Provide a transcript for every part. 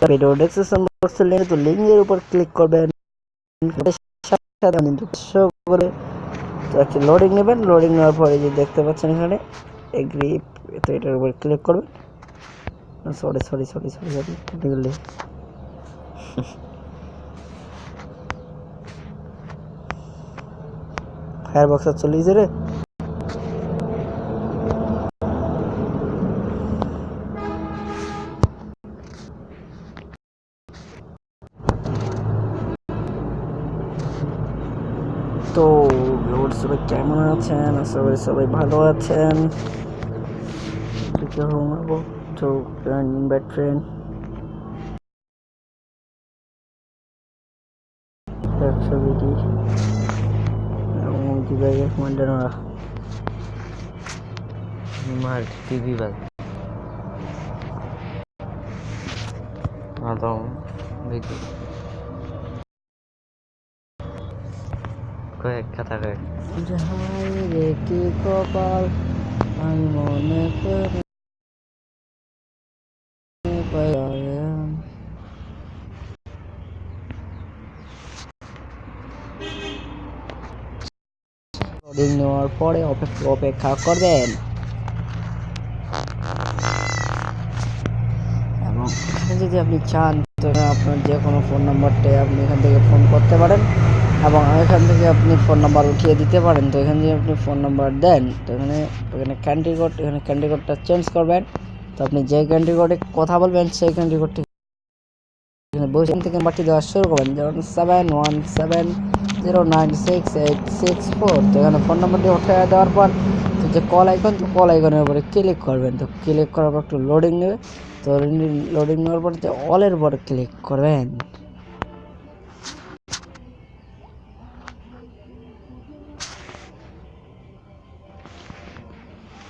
Video description বক্সে link, তো লিঙ্কের উপর ক্লিক করবেন, করে তো একটি লোডিং নেবেন। লোডিং নেওয়ার পরে যে দেখতে পাচ্ছেন এখানে এগ্রি, তো এটার উপর ক্লিক করবেন। Sorry sorry sorry sorry sorry এগুলি ফায়ারবক্স চলে গেছে রে। তো সবাই কেমন আছেন? সবাই সবাই ভালো আছেন? তো ইনভাইট ফ্রেন্ড 120 এবং দিবাইয়ে কমান্ডাররা মার টিভি বাজ আদম দেখি কয়েক কথা কয়েক যাহাই রে কি কপাল আমি মনে করে লোডিং নেওয়ার পরে অপেক্ষা করবেন এবং এখানে যদি আপনি চান তো আপনার যে কোনো ফোন নাম্বারটাই আপনি এখান থেকে ফোন করতে পারেন এবং এখান থেকে আপনি ফোন নাম্বার উঠিয়ে দিতে পারেন। তো এখানে যদি আপনি ফোন নাম্বার দেন তো এখানে কান্ট্রি কোড, এখানে কান্ট্রি কোডটা চেঞ্জ করবেন। তো আপনি যে কান্ট্রি কোডে কথা বলবেন সেই কান্ট্রি কোডটি বসে থেকে নাম্বারটি দেওয়া শুরু করবেন, যেমন 7170968664। তো এখানে ফোন নাম্বারটি উঠে দেওয়ার পর তো যে কল আইকন, তো কল আইকনের উপরে ক্লিক করবেন। তো ক্লিক করার পর একটু লোডিং নেবে। তো লোডিং নেওয়ার পর যে অলের উপর ক্লিক করবেন।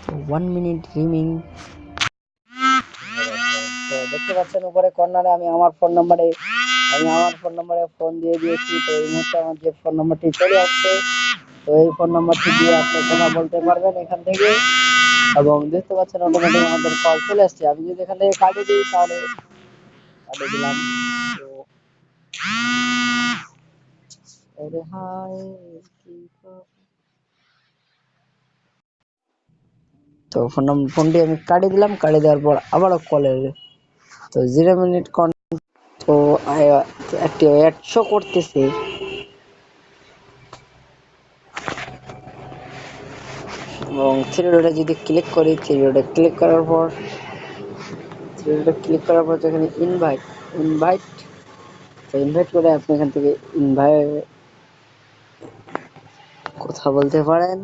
তো 1 মিনিট রিমিং। তো দেখতে পাচ্ছেন উপরে কর্নারে আমি আমার ফোন নাম্বারে ফোন দিয়ে দিয়েছি। তো এই মুহূর্তে আমার যে ফোন নাম্বারটি চলে আসছে, তো এই ফোন নাম্বারটি দিয়ে আপনি কথা বলতে পারবেন এখান থেকে। এবং দেখতে পাচ্ছেন অটোমেটিক আমাদের কল চলে আসছে। আমি যদি এখান থেকে কাটে দিই তাহলে কাটে দিলাম। তো হাই তো ফোনটি আমি কাটে দিলাম। কাটে দেওয়ার পর আবারও কল এলো। তো 0 মিনিট তো একটি অ্যাড শো করতেছে। এবং থ্রি ডটে যদি ক্লিক করি, থ্রি ডটে ক্লিক করার পর যেখানে ইনভাইট তো ইনভাইট করে আপনি এখান থেকে কথা বলতে পারেন।